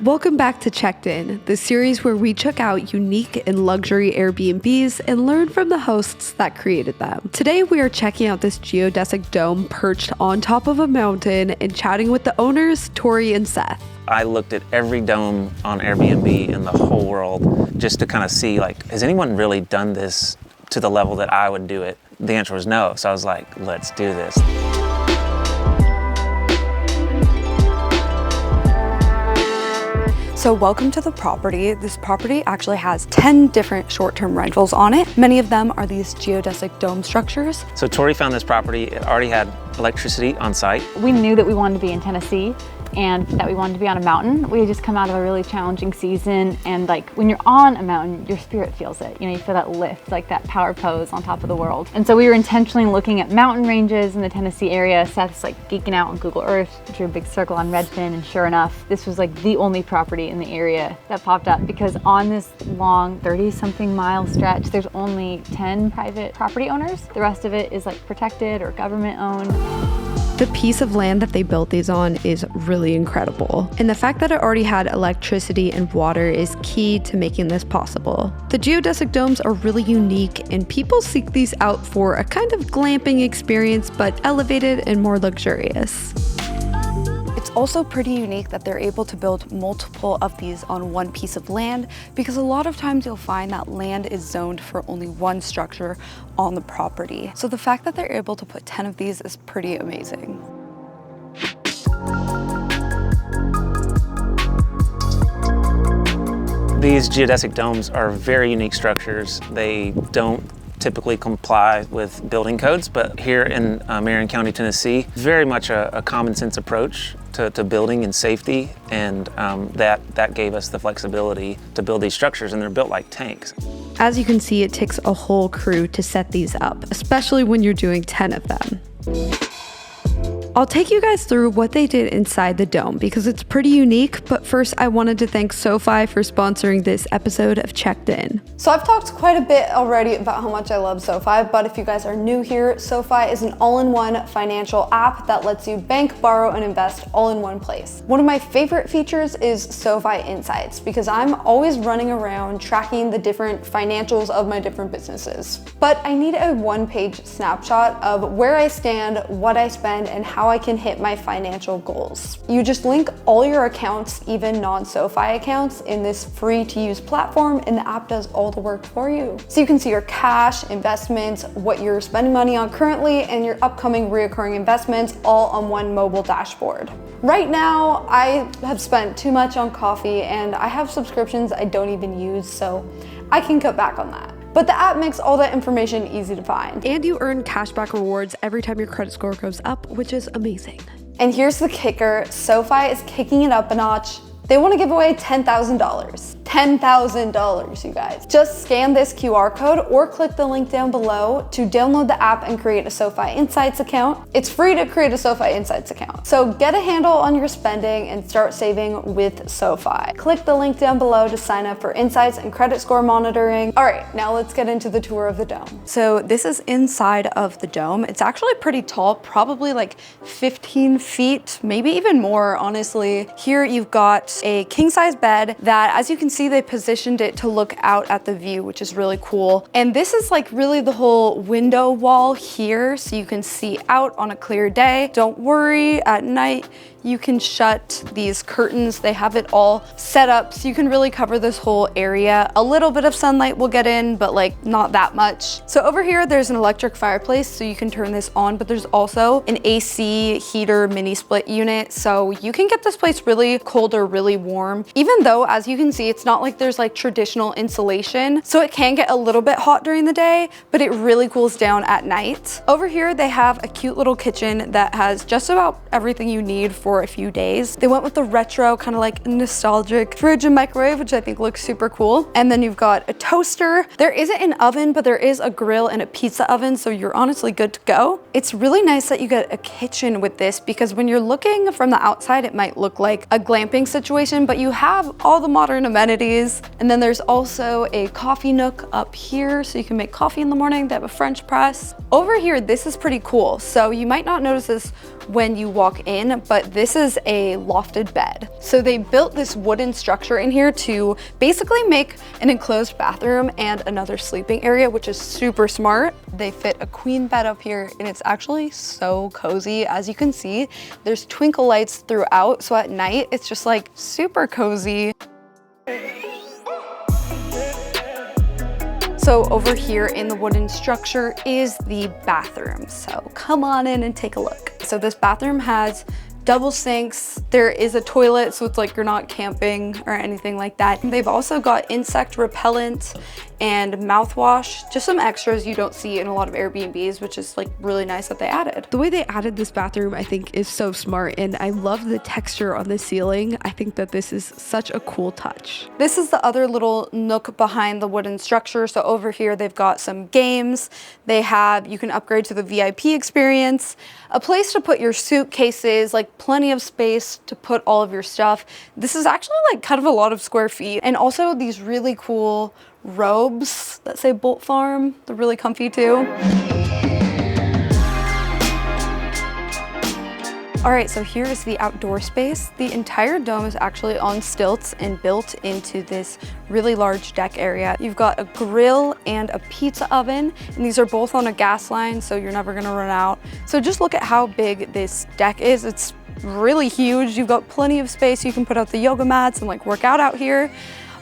Welcome back to Checked In, the series where we check out unique and luxury Airbnbs and learn from the hosts that created them. Today we are checking out this geodesic dome perched on top of a mountain and chatting with the owners, Tori and Seth. I looked at every dome on Airbnb in the whole world just to kind of see, like, has anyone really done this to the level that I would do it? The answer was no, so I was like, let's do this. So welcome to the property. This property actually has 10 different short-term rentals on it. Many of them are these geodesic dome structures. So Tori found this property. It already had electricity on site. We knew that we wanted to be in Tennessee and that we wanted to be on a mountain. We had just come out of a really challenging season, and like when you're on a mountain, your spirit feels it. You know, you feel that lift, like that power pose on top of the world. And so we were intentionally looking at mountain ranges in the Tennessee area. Seth's like geeking out on Google Earth, drew a big circle on Redfin, and sure enough, this was like the only property in the area that popped up, because on this long 30-something mile stretch, there's only 10 private property owners. The rest of it is like protected or government owned. The piece of land that they built these on is really incredible, and the fact that it already had electricity and water is key to making this possible. The geodesic domes are really unique, and people seek these out for a kind of glamping experience, but elevated and more luxurious. It's also pretty unique that they're able to build multiple of these on one piece of land, because a lot of times you'll find that land is zoned for only one structure on the property. So the fact that they're able to put 10 of these is pretty amazing. These geodesic domes are very unique structures. They don't typically comply with building codes, but here in Marion County, Tennessee, very much a common sense approach to building and safety, and that gave us the flexibility to build these structures, and they're built like tanks. As you can see, it takes a whole crew to set these up, especially when you're doing 10 of them. I'll take you guys through what they did inside the dome because it's pretty unique, but first I wanted to thank SoFi for sponsoring this episode of Checked In. So I've talked quite a bit already about how much I love SoFi, but if you guys are new here, SoFi is an all-in-one financial app that lets you bank, borrow, and invest all in one place. One of my favorite features is SoFi Insights, because I'm always running around tracking the different financials of my different businesses. But I need a one-page snapshot of where I stand, what I spend, and how I can hit my financial goals. You just link all your accounts, even non-SoFi accounts, in this free-to-use platform, and the app does all the work for you. So you can see your cash, investments, what you're spending money on currently, and your upcoming reoccurring investments all on one mobile dashboard. Right now, I have spent too much on coffee, and I have subscriptions I don't even use, so I can cut back on that. But the app makes all that information easy to find. And you earn cashback rewards every time your credit score goes up, which is amazing. And here's the kicker, SoFi is kicking it up a notch. They want to give away $10,000. $10,000, you guys. Just scan this QR code or click the link down below to download the app and create a SoFi Insights account. It's free to create a SoFi Insights account. So get a handle on your spending and start saving with SoFi. Click the link down below to sign up for insights and credit score monitoring. All right, now let's get into the tour of the dome. So this is inside of the dome. It's actually pretty tall, probably like 15 feet, maybe even more, honestly. Here you've got a king-size bed that, as you can see, they positioned it to look out at the view, which is really cool. And this is like really the whole window wall here, so you can see out on a clear day. Don't worry, at night you can shut these curtains. They have it all set up so you can really cover this whole area. A little bit of sunlight will get in, but like not that much. So over here, there's an electric fireplace, so you can turn this on, but there's also an AC heater mini split unit. So you can get this place really cold or really warm, even though, as you can see, it's not like there's like traditional insulation. So it can get a little bit hot during the day, but it really cools down at night. Over here, they have a cute little kitchen that has just about everything you need for a few days. They went with the retro, kind of like nostalgic fridge and microwave, which I think looks super cool. And then you've got a toaster. There isn't an oven, but there is a grill and a pizza oven, so you're honestly good to go. It's really nice that you get a kitchen with this, because when you're looking from the outside, it might look like a glamping situation, but you have all the modern amenities. And then there's also a coffee nook up here, so you can make coffee in the morning. They have a French press. Over here, this is pretty cool. So you might not notice this when you walk in, but this this is a lofted bed. So they built this wooden structure in here to basically make an enclosed bathroom and another sleeping area, which is super smart. They fit a queen bed up here and it's actually so cozy. As you can see, there's twinkle lights throughout. So at night, it's just like super cozy. So over here in the wooden structure is the bathroom. So come on in and take a look. So this bathroom has double sinks. There is a toilet, so it's like you're not camping or anything like that. They've also got insect repellent and mouthwash, just some extras you don't see in a lot of Airbnbs, which is like really nice that they added. The way they added this bathroom, I think, is so smart, and I love the texture on the ceiling. I think that this is such a cool touch. This is the other little nook behind the wooden structure. So over here, they've got some games. You can upgrade to the VIP experience, a place to put your suitcases, like plenty of space to put all of your stuff. This is actually like kind of a lot of square feet. And also these really cool robes that say Bolt Farm. They're really comfy too. All right, so here is the outdoor space. The entire dome is actually on stilts and built into this really large deck area. You've got a grill and a pizza oven, and these are both on a gas line, so you're never gonna run out. So just look at how big this deck is. It's really huge. You've got plenty of space. You can put out the yoga mats and like work out here.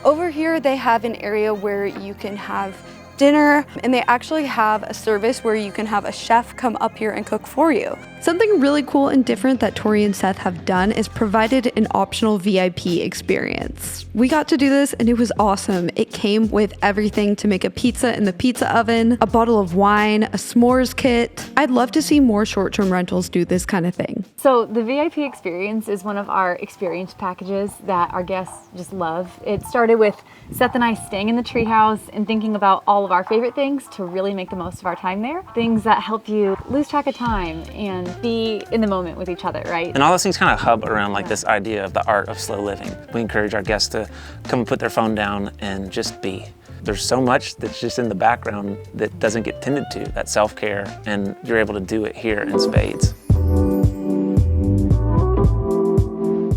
Over here, they have an area where you can have dinner, and they actually have a service where you can have a chef come up here and cook for you. Something really cool and different that Tori and Seth have done is provided an optional VIP experience. We got to do this and it was awesome. It came with everything to make a pizza in the pizza oven, a bottle of wine, a s'mores kit. I'd love to see more short-term rentals do this kind of thing. So the VIP experience is one of our experience packages that our guests just love. It started with Seth and I staying in the treehouse and thinking about all of our favorite things to really make the most of our time there. Things that help you lose track of time and be in the moment with each other, right? And all those things kind of hub around like this idea of the art of slow living. We encourage our guests to come and put their phone down and just be. There's so much that's just in the background that doesn't get tended to, that self-care, and you're able to do it here in spades.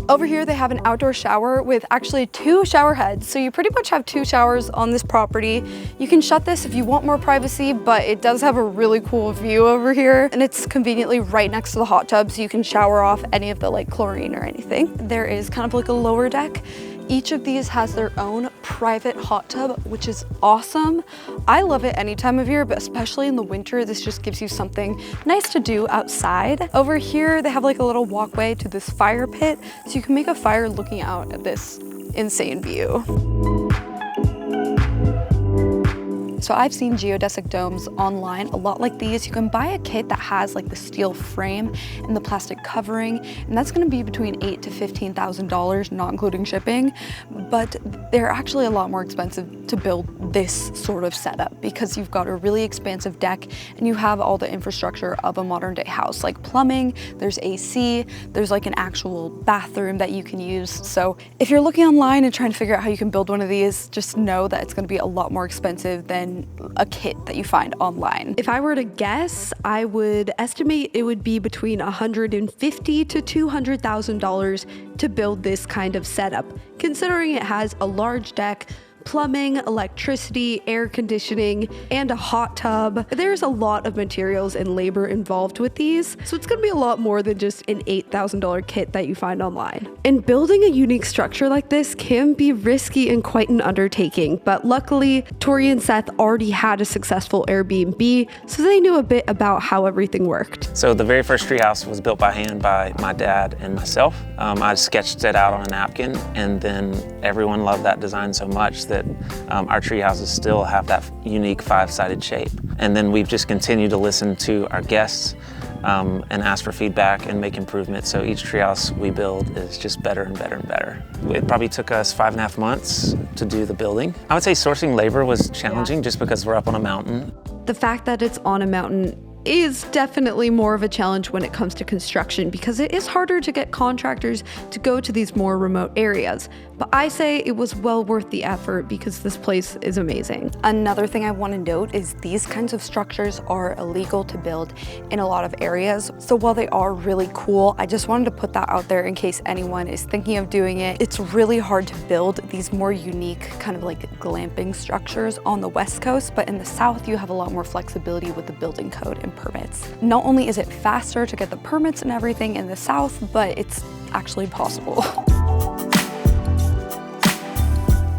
Over here, they have an outdoor shower with actually 2 shower heads. So you pretty much have 2 showers on this property. You can shut this if you want more privacy, but it does have a really cool view over here. And it's conveniently right next to the hot tub, so you can shower off any of the like chlorine or anything. There is kind of like a lower deck. Each of these has their own private hot tub, which is awesome. I love it any time of year, but especially in the winter, this just gives you something nice to do outside. Over here, they have like a little walkway to this fire pit, so you can make a fire looking out at this insane view. So I've seen geodesic domes online, a lot like these. You can buy a kit that has like the steel frame and the plastic covering, and that's gonna be between $8,000 to $15,000, not including shipping. But they're actually a lot more expensive to build this sort of setup because you've got a really expansive deck and you have all the infrastructure of a modern day house, like plumbing, there's AC, there's like an actual bathroom that you can use. So if you're looking online and trying to figure out how you can build one of these, just know that it's gonna be a lot more expensive than a kit that you find online. If I were to guess, I would estimate it would be between $150,000 to $200,000 to build this kind of setup, considering it has a large deck, plumbing, electricity, air conditioning, and a hot tub. There's a lot of materials and labor involved with these, so it's gonna be a lot more than just an $8,000 kit that you find online. And building a unique structure like this can be risky and quite an undertaking, but luckily, Tori and Seth already had a successful Airbnb, so they knew a bit about how everything worked. So the very first treehouse was built by hand by my dad and myself. I sketched it out on a napkin, and then everyone loved that design so much that our tree houses still have that unique 5-sided shape. And then we've just continued to listen to our guests and ask for feedback and make improvements. So each treehouse we build is just better and better and better. It probably took us 5.5 months to do the building. I would say sourcing labor was challenging just because we're up on a mountain. The fact that it's on a mountain is definitely more of a challenge when it comes to construction because it is harder to get contractors to go to these more remote areas. But I say it was well worth the effort because this place is amazing. Another thing I want to note is these kinds of structures are illegal to build in a lot of areas. So while they are really cool, I just wanted to put that out there in case anyone is thinking of doing it. It's really hard to build these more unique kind of like glamping structures on the West Coast, but in the South you have a lot more flexibility with the building code and permits. Not only is it faster to get the permits and everything in the South, but it's actually possible.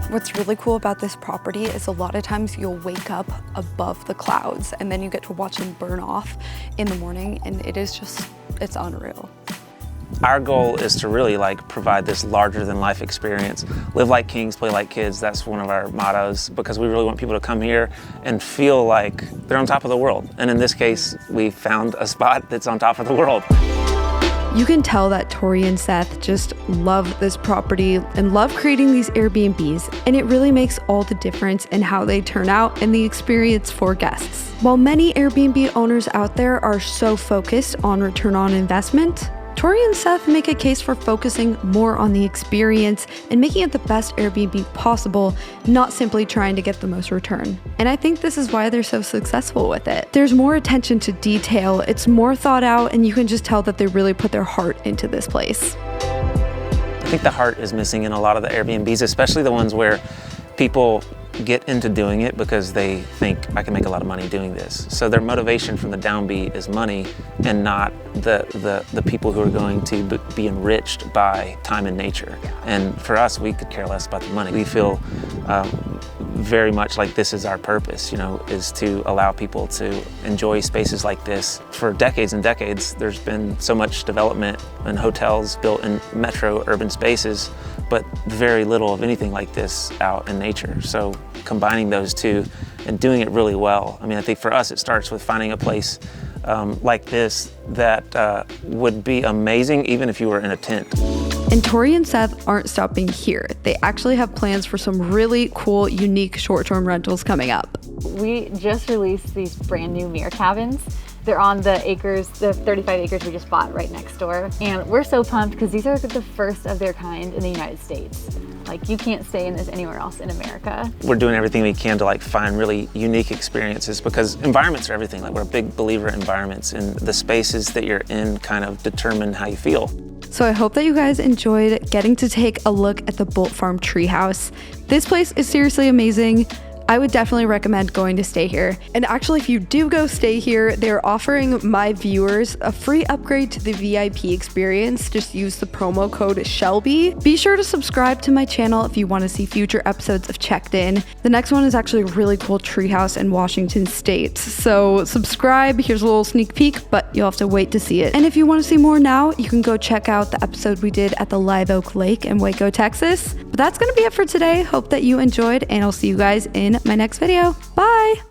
What's really cool about this property is a lot of times you'll wake up above the clouds and then you get to watch them burn off in the morning, and it's unreal. Our goal is to really provide this larger than life experience. Live like kings, play like kids. That's one of our mottos because we really want people to come here and feel like they're on top of the world. And in this case, we found a spot that's on top of the world. You can tell that Tori and Seth just love this property and love creating these Airbnbs, and it really makes all the difference in how they turn out and the experience for guests. While many Airbnb owners out there are so focused on return on investment, Tori and Seth make a case for focusing more on the experience and making it the best Airbnb possible, not simply trying to get the most return. And I think this is why they're so successful with it. There's more attention to detail, it's more thought out, and you can just tell that they really put their heart into this place. I think the heart is missing in a lot of the Airbnbs, especially the ones where people get into doing it because they think I can make a lot of money doing this. So their motivation from the downbeat is money and not the people who are going to be enriched by time and nature. And for us, we could care less about the money. We feel very much like this is our purpose, is to allow people to enjoy spaces like this. For decades and decades, there's been so much development and hotels built in metro urban spaces, but very little of anything like this out in nature. So combining those two and doing it really well. I think for us, it starts with finding a place like this that would be amazing even if you were in a tent. And Tori and Seth aren't stopping here. They actually have plans for some really cool, unique short-term rentals coming up. We just released these brand new Mir cabins. They're on the 35 acres we just bought right next door. And we're so pumped because these are the first of their kind in the United States. You can't stay in this anywhere else in America. We're doing everything we can to find really unique experiences because environments are everything. We're a big believer in environments, and the spaces that you're in kind of determine how you feel. So I hope that you guys enjoyed getting to take a look at the Bolt Farm Treehouse. This place is seriously amazing. I would definitely recommend going to stay here. And actually, if you do go stay here, they're offering my viewers a free upgrade to the VIP experience. Just use the promo code Shelby. Be sure to subscribe to my channel if you want to see future episodes of Checked In. The next one is actually a really cool treehouse in Washington State. So subscribe, here's a little sneak peek, but you'll have to wait to see it. And if you want to see more now, you can go check out the episode we did at the Live Oak Lake in Waco, Texas. But that's going to be it for today. Hope that you enjoyed, and I'll see you guys in my next video. Bye!